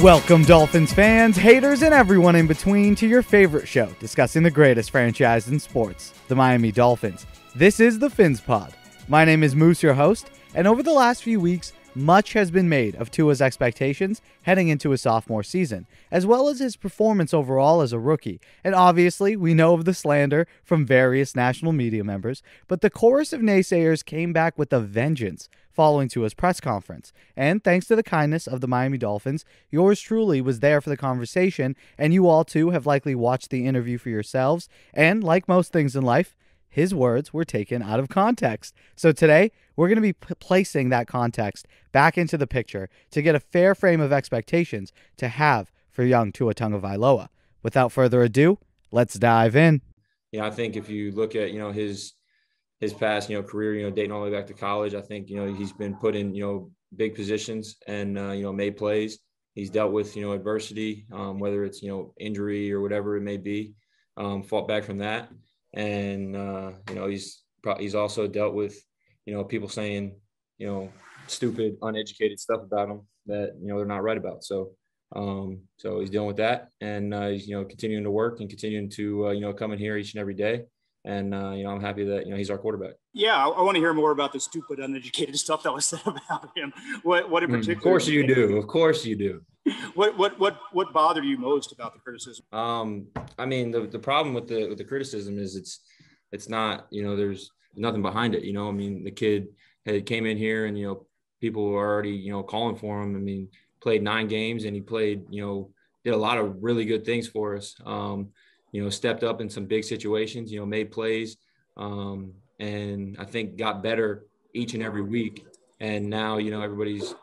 Welcome, Dolphins fans, haters, and everyone in between to your favorite show discussing the greatest franchise in sports, the Miami Dolphins. This is the PhinsPod. My name is Moose, your host, and over the last few weeks, much has been made of Tua's expectations heading into his sophomore season, as well as his performance overall as a rookie. And obviously, we know of the slander from various national media members, but the chorus of naysayers came back with a vengeance following Tua's press conference. And thanks to the kindness of the Miami Dolphins, yours truly was there for the conversation, and you all too have likely watched the interview for yourselves. And like most things in life, his words were taken out of context. So today, we're going to be placing that context back into the picture to get a fair frame of expectations to have for young Tua Tagovailoa. Without further ado, let's dive in. Yeah, I think if you look at, his past, career, dating all the way back to college, I think, he's been put in, big positions and, made plays. He's dealt with, adversity, whether it's, injury or whatever it may be, fought back from that. And, he's also dealt with, people saying, stupid, uneducated stuff about him that, they're not right about. So he's dealing with that, and he's, continuing to work and continuing to, come in here each and every day. And, I'm happy that, he's our quarterback. Yeah, I want to hear more about the stupid, uneducated stuff that was said about him. What in particular? Of course you do. Of course you do. What bothered you most about the criticism? I mean, the problem with the criticism is it's not, there's nothing behind it. I mean, the kid came in here and, people were already, calling for him. I mean, played 9 games and he played, did a lot of really good things for us. Stepped up in some big situations, made plays, and I think got better each and every week. And now, everybody's,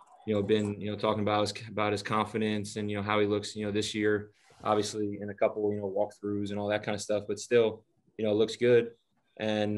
been, talking about his confidence and, how he looks, this year, obviously in a couple, walkthroughs and all that kind of stuff, but still, looks good. And,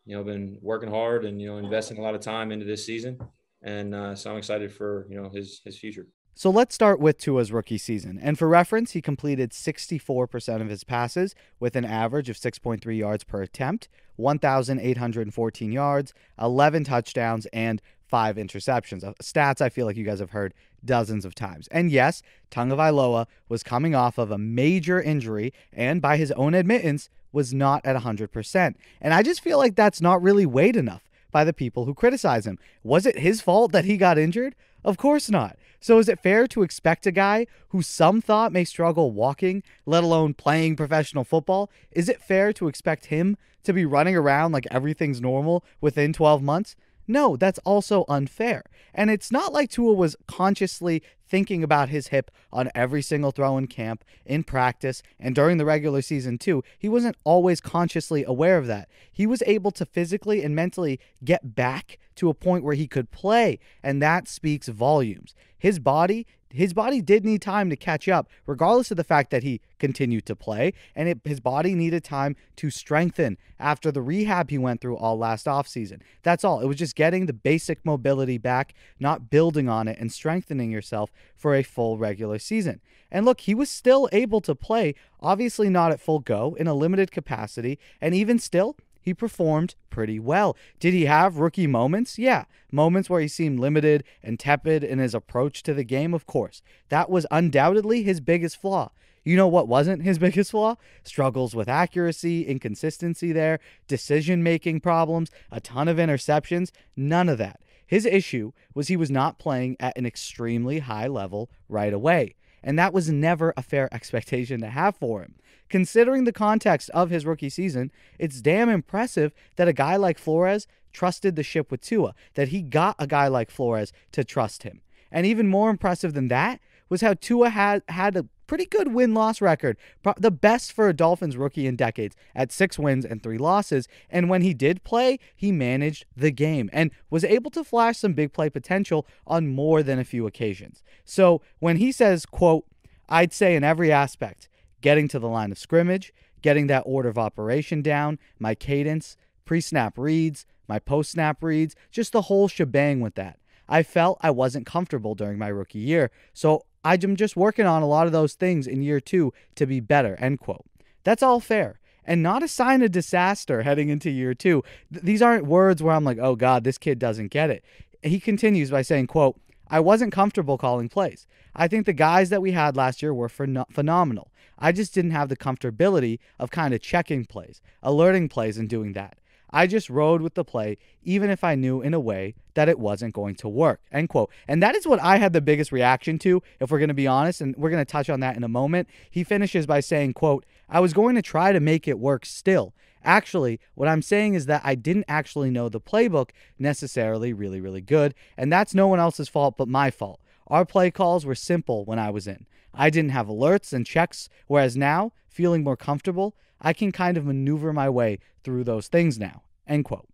been working hard and, investing a lot of time into this season. And so I'm excited for, his future. So let's start with Tua's rookie season. And for reference, he completed 64% of his passes with an average of 6.3 yards per attempt, 1,814 yards, 11 touchdowns, and 5 interceptions. Stats I feel like you guys have heard dozens of times. And yes, Tagovailoa was coming off of a major injury and by his own admittance was not at 100%. And I just feel like that's not really weighed enough by the people who criticize him. Was it his fault that he got injured? Of course not. So is it fair to expect a guy who some thought may struggle walking, let alone playing professional football? Is it fair to expect him to be running around like everything's normal within 12 months? No, that's also unfair. And it's not like Tua was consciously thinking about his hip on every single throw in camp, in practice, and during the regular season too. He wasn't always consciously aware of that. He was able to physically and mentally get back to a point where he could play, and that speaks volumes. His body did need time to catch up, regardless of the fact that he continued to play, and his body needed time to strengthen after the rehab he went through all last offseason. That's all. It was just getting the basic mobility back, not building on it and strengthening yourself for a full regular season. And look, he was still able to play, obviously not at full go, in a limited capacity, and even still, he performed pretty well. Did he have rookie moments? Yeah. Moments where he seemed limited and tepid in his approach to the game, of course. That was undoubtedly his biggest flaw. You know what wasn't his biggest flaw? Struggles with accuracy, inconsistency there, decision-making problems, a ton of interceptions, none of that. His issue was he was not playing at an extremely high level right away. And that was never a fair expectation to have for him. Considering the context of his rookie season, it's damn impressive that a guy like Flores trusted the ship with Tua, that he got a guy like Flores to trust him. And even more impressive than that was how Tua had a pretty good win-loss record, the best for a Dolphins rookie in decades, at 6 wins and 3 losses. And when he did play, he managed the game and was able to flash some big play potential on more than a few occasions. So when he says, quote, I'd say in every aspect, getting to the line of scrimmage, getting that order of operation down, my cadence, pre-snap reads, my post-snap reads, just the whole shebang with that. I felt I wasn't comfortable during my rookie year, so I'm just working on a lot of those things in year 2 to be better, end quote. That's all fair. And not a sign of disaster heading into year 2. These aren't words where I'm like, oh God, this kid doesn't get it. He continues by saying, quote, I wasn't comfortable calling plays. I think the guys that we had last year were phenomenal. I just didn't have the comfortability of kind of checking plays, alerting plays, and doing that. I just rode with the play, even if I knew in a way that it wasn't going to work, end quote. And that is what I had the biggest reaction to, if we're going to be honest, and we're going to touch on that in a moment. He finishes by saying, quote, I was going to try to make it work still. Actually, what I'm saying is that I didn't actually know the playbook necessarily really, really good, and that's no one else's fault but my fault. Our play calls were simple when I was in. I didn't have alerts and checks, whereas now, feeling more comfortable, I can kind of maneuver my way through those things now, end quote.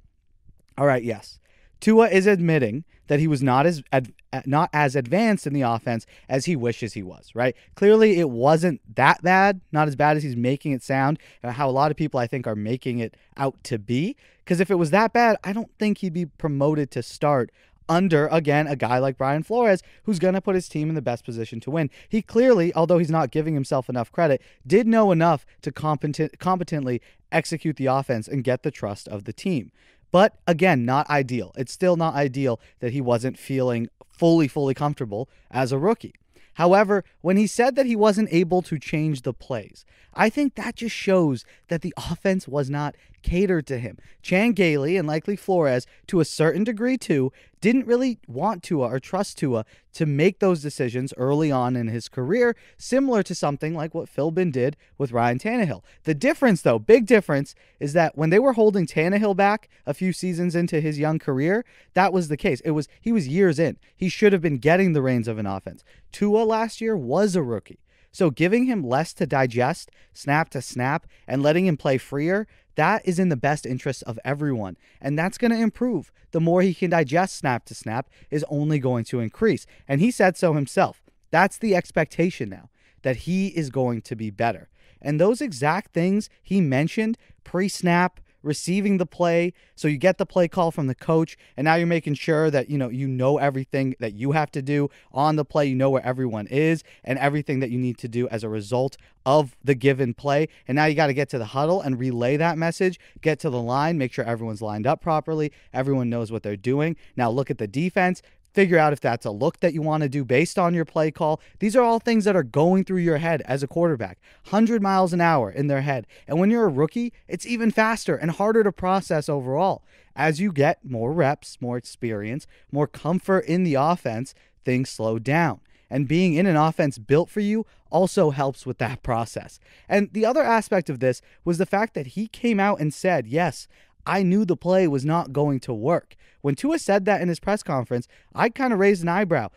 All right, yes. Tua is admitting that he was not as advanced in the offense as he wishes he was, right? Clearly, it wasn't that bad, not as bad as he's making it sound, how a lot of people, I think, are making it out to be. Because if it was that bad, I don't think he'd be promoted to start under, again, a guy like Brian Flores, who's going to put his team in the best position to win. He clearly, although he's not giving himself enough credit, did know enough to competently execute the offense and get the trust of the team. But again, not ideal. It's still not ideal that he wasn't feeling fully comfortable as a rookie. However, when he said that he wasn't able to change the plays, I think that just shows that the offense was not catered to him. Chan Gailey, and likely Flores, to a certain degree too, didn't really want Tua or trust Tua to make those decisions early on in his career, similar to something like what Philbin did with Ryan Tannehill. The difference, though, big difference, is that when they were holding Tannehill back a few seasons into his young career, that was the case. He was years in. He should have been getting the reins of an offense. Tua last year was a rookie. So giving him less to digest, snap to snap, and letting him play freer, that is in the best interest of everyone. And that's going to improve. The more he can digest snap to snap is only going to increase. And he said so himself. That's the expectation now, that he is going to be better. And those exact things he mentioned pre-snap, receiving the play, so you get the play call from the coach, and now you're making sure that you know everything that you have to do on the play, you know where everyone is, and everything that you need to do as a result of the given play. And now you got to get to the huddle and relay that message, get to the line, make sure everyone's lined up properly, everyone knows what they're doing. Now look at the defense. Figure out if that's a look that you want to do based on your play call. These are all things that are going through your head as a quarterback. 100 miles an hour in their head. And when you're a rookie, it's even faster and harder to process overall. As you get more reps, more experience, more comfort in the offense, things slow down. And being in an offense built for you also helps with that process. And the other aspect of this was the fact that he came out and said, yes, I knew the play was not going to work. When Tua said that in his press conference, I kind of raised an eyebrow.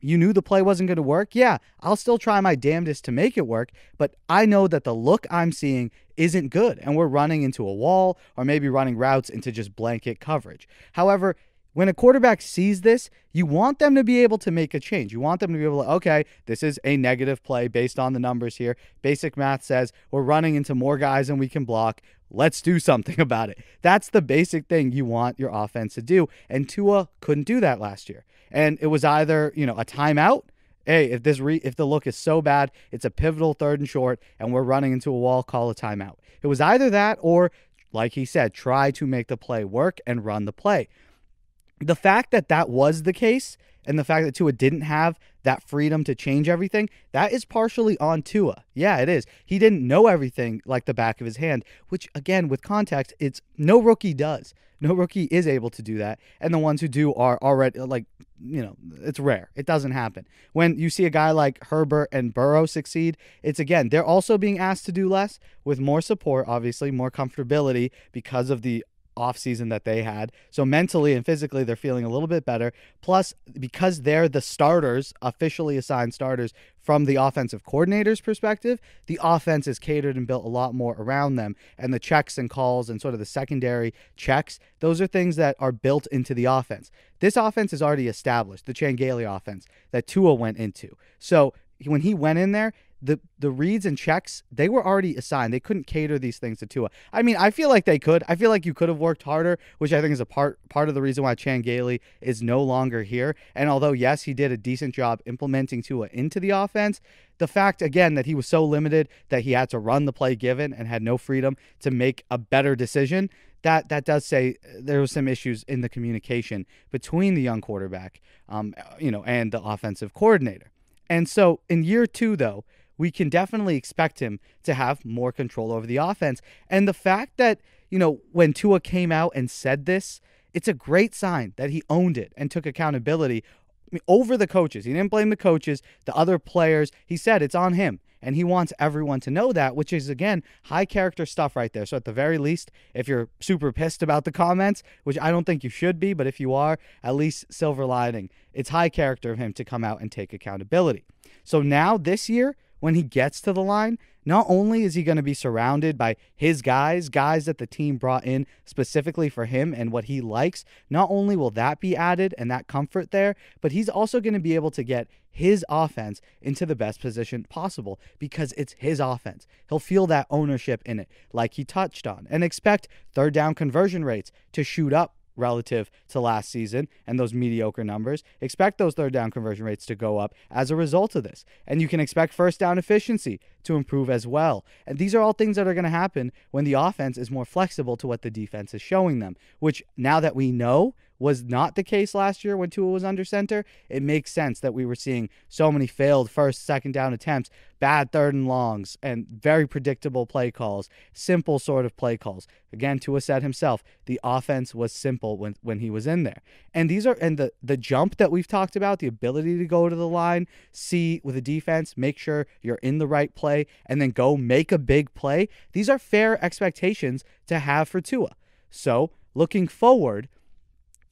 You knew the play wasn't going to work? Yeah, I'll still try my damnedest to make it work, but I know that the look I'm seeing isn't good, and we're running into a wall or maybe running routes into just blanket coverage. However, when a quarterback sees this, you want them to be able to make a change. You want them to be able to, okay, this is a negative play based on the numbers here. Basic math says we're running into more guys than we can block. Let's do something about it. That's the basic thing you want your offense to do. And Tua couldn't do that last year. And it was either, a timeout. Hey, if the look is so bad, it's a pivotal 3rd and short, and we're running into a wall, call a timeout. It was either that or, like he said, try to make the play work and run the play. The fact that that was the case and the fact that Tua didn't have that freedom to change everything, that is partially on Tua. Yeah, it is. He didn't know everything like the back of his hand, which, again, with context, it's no rookie does. No rookie is able to do that. And the ones who do are already, it's rare. It doesn't happen. When you see a guy like Herbert and Burrow succeed, it's, again, they're also being asked to do less with more support, obviously, more comfortability because of the offseason that they had. So mentally and physically, they're feeling a little bit better. Plus, because they're the starters, officially assigned starters from the offensive coordinator's perspective, the offense is catered and built a lot more around them. And the checks and calls and sort of the secondary checks, those are things that are built into the offense. This offense is already established, the Chan Gailey offense that Tua went into. So when he went in there, the reads and checks, they were already assigned. They couldn't cater these things to Tua. I mean, I feel like they could. I feel like you could have worked harder, which I think is a part of the reason why Chan Gailey is no longer here. And although, yes, he did a decent job implementing Tua into the offense, the fact, again, that he was so limited that he had to run the play given and had no freedom to make a better decision, that does say there was some issues in the communication between the young quarterback, and the offensive coordinator. And so in year 2, though, we can definitely expect him to have more control over the offense. And the fact that, when Tua came out and said this, it's a great sign that he owned it and took accountability over the coaches. He didn't blame the coaches, the other players. He said it's on him. And he wants everyone to know that, which is, again, high character stuff right there. So at the very least, if you're super pissed about the comments, which I don't think you should be, but if you are, at least silver lining, it's high character of him to come out and take accountability. So now this year, when he gets to the line, not only is he going to be surrounded by his guys that the team brought in specifically for him and what he likes, not only will that be added and that comfort there, but he's also going to be able to get his offense into the best position possible because it's his offense. He'll feel that ownership in it, like he touched on, and expect third down conversion rates to shoot up relative to last season and those mediocre numbers. Expect those third down conversion rates to go up as a result of this. And you can expect first down efficiency to improve as well. And these are all things that are going to happen when the offense is more flexible to what the defense is showing them, which now that we know was not the case last year when Tua was under center, it makes sense that we were seeing so many failed first, second down attempts, bad third and longs, and very predictable play calls, simple sort of play calls. Again, Tua said himself, the offense was simple when he was in there. And the jump that we've talked about, the ability to go to the line, see with the defense, make sure you're in the right play, and then go make a big play. These are fair expectations to have for Tua. So looking forward,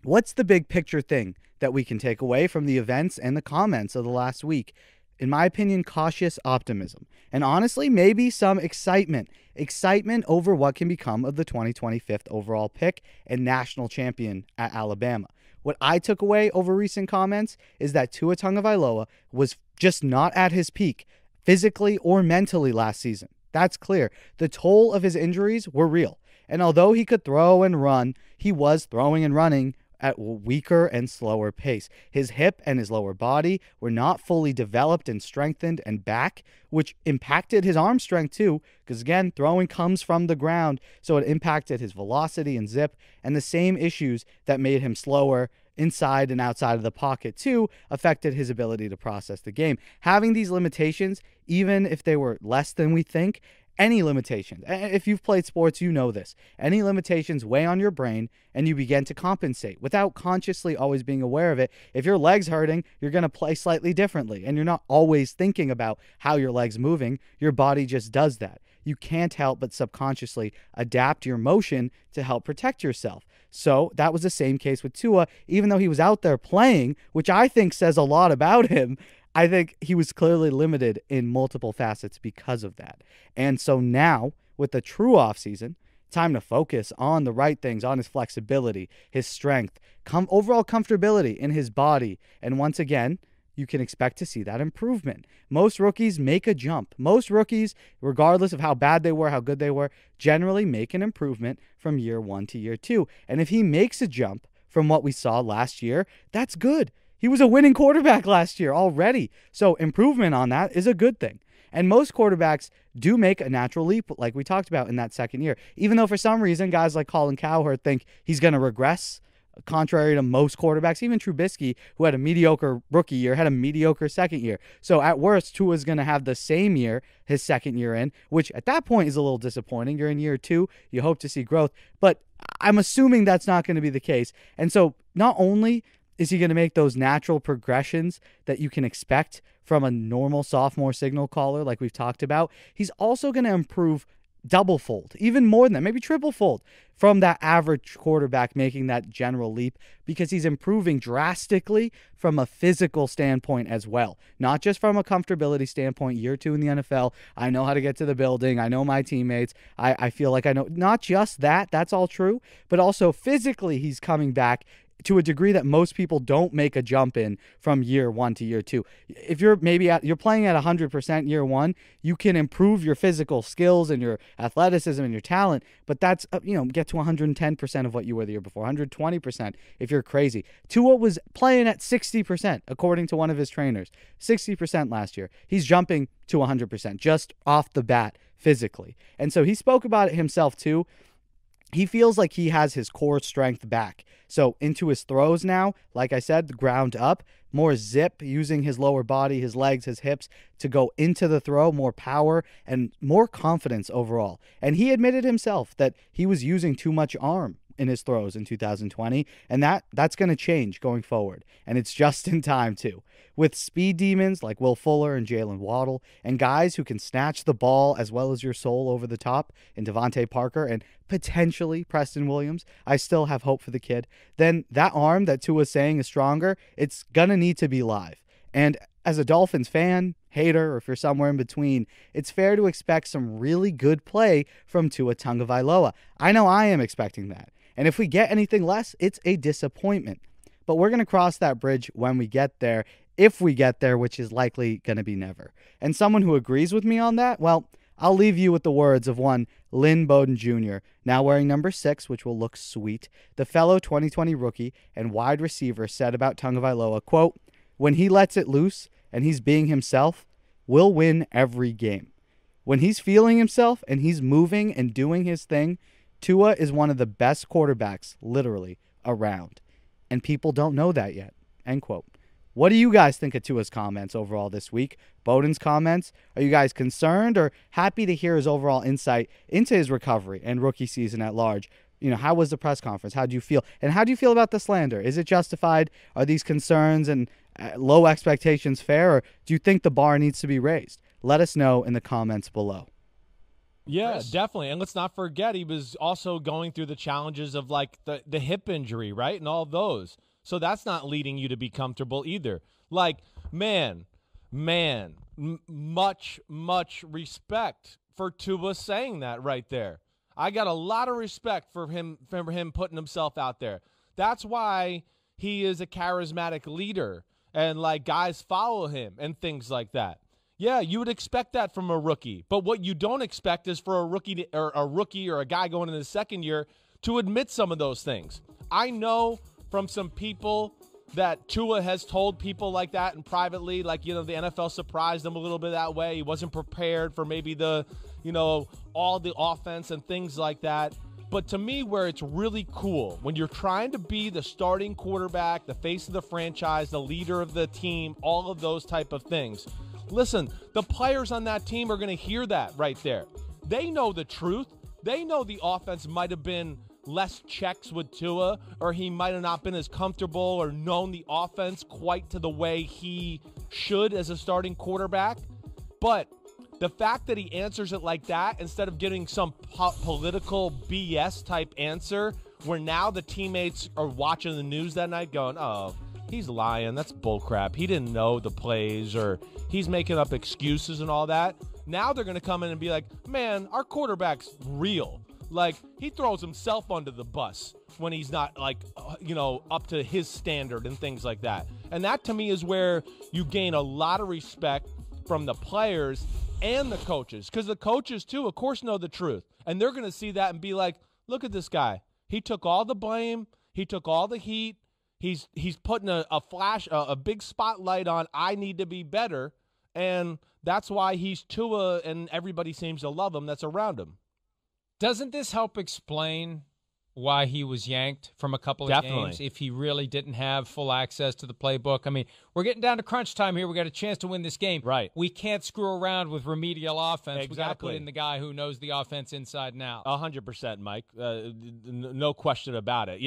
what's the big picture thing that we can take away from the events and the comments of the last week? In my opinion, cautious optimism. And honestly, maybe some excitement. Excitement over what can become of the 2025th overall pick and national champion at Alabama. What I took away over recent comments is that Tua Tagovailoa was just not at his peak, physically or mentally last season. That's clear. The toll of his injuries were real. And although he could throw and run, he was throwing and running at a weaker and slower pace. His hip and his lower body were not fully developed and strengthened and back, which impacted his arm strength too, because again, throwing comes from the ground, so it impacted his velocity and zip, and the same issues that made him slower inside and outside of the pocket too affected his ability to process the game. Having these limitations, even if they were less than we think, any limitations, if you've played sports, you know this. Any limitations weigh on your brain and you begin to compensate without consciously always being aware of it. If your leg's hurting, you're going to play slightly differently and you're not always thinking about how your leg's moving. Your body just does that. You can't help but subconsciously adapt your motion to help protect yourself. So that was the same case with Tua. Even though he was out there playing, which I think says a lot about him, I think he was clearly limited in multiple facets because of that. And so now, with the true offseason, time to focus on the right things, on his flexibility, his strength, overall comfortability in his body. And once again, you can expect to see that improvement. Most rookies make a jump. Most rookies, regardless of how bad they were, how good they were, generally make an improvement from year 1 to year 2. And if he makes a jump from what we saw last year, that's good. He was a winning quarterback last year already. So improvement on that is a good thing. And most quarterbacks do make a natural leap, like we talked about in that second year. Even though for some reason guys like Colin Cowherd think he's going to regress, contrary to most quarterbacks. Even Trubisky, who had a mediocre rookie year, had a mediocre second year. So at worst, Tua's going to have the same year, his second year in, which at that point is a little disappointing. You're in year 2. You hope to see growth. But I'm assuming that's not going to be the case. And so not only is he going to make those natural progressions that you can expect from a normal sophomore signal caller like we've talked about, he's also going to improve double-fold, even more than that, maybe triple-fold from that average quarterback making that general leap, because he's improving drastically from a physical standpoint as well, not just from a comfortability standpoint. Year 2 in the NFL, I know how to get to the building, I know my teammates, I feel like I know, not just that, that's all true, but also physically he's coming back to a degree that most people don't make a jump in from year 1 to year 2. If you're you're playing at 100% year 1, you can improve your physical skills and your athleticism and your talent, but that's, get to 110% of what you were the year before, 120% if you're crazy. Tua was playing at 60%, according to one of his trainers, 60% last year. He's jumping to 100% just off the bat physically. And so he spoke about it himself too. He feels like he has his core strength back. So into his throws now, like I said, the ground up, more zip, using his lower body, his legs, his hips to go into the throw, more power and more confidence overall. And he admitted himself that he was using too much arm in his throws in 2020, and that's going to change going forward. And it's just in time too. With speed demons like Will Fuller and Jalen Waddle, and guys who can snatch the ball as well as your soul over the top in Devontae Parker and potentially Preston Williams, I still have hope for the kid. Then that arm that Tua's saying is stronger, it's going to need to be live. And as a Dolphins fan, hater, or if you're somewhere in between, it's fair to expect some really good play from Tua Tagovailoa. I know I am expecting that. And if we get anything less, it's a disappointment. But we're going to cross that bridge when we get there, if we get there, which is likely going to be never. And someone who agrees with me on that, well, I'll leave you with the words of one Lynn Bowden Jr., now wearing number 6, which will look sweet. The fellow 2020 rookie and wide receiver said about Tagovailoa, quote, "When he lets it loose and he's being himself, we'll win every game. When he's feeling himself and he's moving and doing his thing, Tua is one of the best quarterbacks, literally, around. And people don't know that yet." End quote. What do you guys think of Tua's comments overall this week? Bowden's comments? Are you guys concerned or happy to hear his overall insight into his recovery and rookie season at large? How was the press conference? How do you feel? And how do you feel about the slander? Is it justified? Are these concerns and low expectations fair? Or do you think the bar needs to be raised? Let us know in the comments below. Yeah, definitely. And let's not forget, he was also going through the challenges of like the hip injury, right? And all of those. So that's not leading you to be comfortable either. Like, much respect for Tua saying that right there. I got a lot of respect for him putting himself out there. That's why he is a charismatic leader and like guys follow him and things like that. Yeah, you would expect that from a rookie. But what you don't expect is for a rookie or a guy going into the second year to admit some of those things. I know from some people that Tua has told people like that and privately, like, the NFL surprised him a little bit that way. He wasn't prepared for maybe the, all the offense and things like that. But to me, where it's really cool, when you're trying to be the starting quarterback, the face of the franchise, the leader of the team, all of those type of things. Listen, the players on that team are going to hear that right there. They know the truth. They know the offense might have been less checks with Tua, or he might have not been as comfortable or known the offense quite to the way he should as a starting quarterback. But the fact that he answers it like that instead of getting some political BS type answer where now the teammates are watching the news that night going, oh, he's lying, that's bullcrap, he didn't know the plays, or he's making up excuses and all that. Now they're going to come in and be like, man, our quarterback's real. Like, he throws himself under the bus when he's not, like, up to his standard and things like that. And that, to me, is where you gain a lot of respect from the players and the coaches. Because the coaches, too, of course, know the truth. And they're going to see that and be like, look at this guy. He took all the blame. He took all the heat. He's putting a big spotlight on, I need to be better. And that's why he's Tua, and everybody seems to love him that's around him. Doesn't this help explain why he was yanked from a couple of games if he really didn't have full access to the playbook? I mean, we're getting down to crunch time here. We got a chance to win this game. Right. We can't screw around with remedial offense. Exactly. We got to put in the guy who knows the offense inside and out. 100%, Mike. No question about it.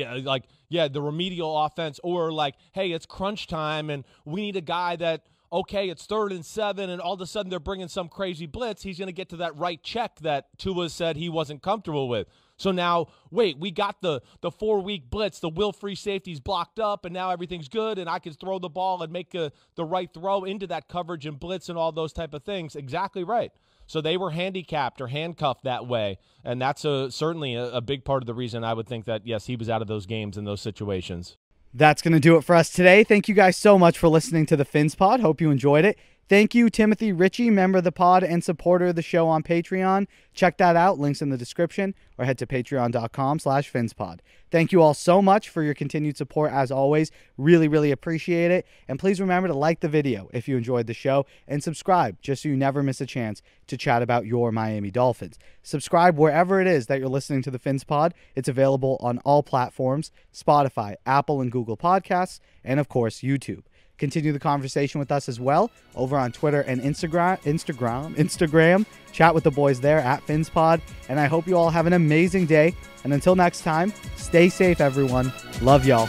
Yeah, the remedial offense, or like, hey, it's crunch time and we need a guy that, okay, it's 3rd and 7, and all of a sudden they're bringing some crazy blitz. He's going to get to that right check that Tua said he wasn't comfortable with. So now, wait, we got the 4-week blitz, the will-free safety's blocked up, and now everything's good, and I can throw the ball and make the right throw into that coverage and blitz and all those type of things. Exactly right. So they were handicapped or handcuffed that way, and that's certainly a big part of the reason I would think that, yes, he was out of those games in those situations. That's going to do it for us today. Thank you guys so much for listening to the PhinsPod. Hope you enjoyed it. Thank you, Timothy Ritchie, member of the pod and supporter of the show on Patreon. Check that out. Links in the description, or head to patreon.com/PhinsPod. Thank you all so much for your continued support as always. Really, really appreciate it. And please remember to like the video if you enjoyed the show and subscribe just so you never miss a chance to chat about your Miami Dolphins. Subscribe wherever it is that you're listening to the PhinsPod. It's available on all platforms: Spotify, Apple and Google Podcasts, and of course, YouTube. Continue the conversation with us as well over on Twitter and Instagram. Chat with the boys there at PhinsPod. And I hope you all have an amazing day. And until next time, stay safe, everyone. Love y'all.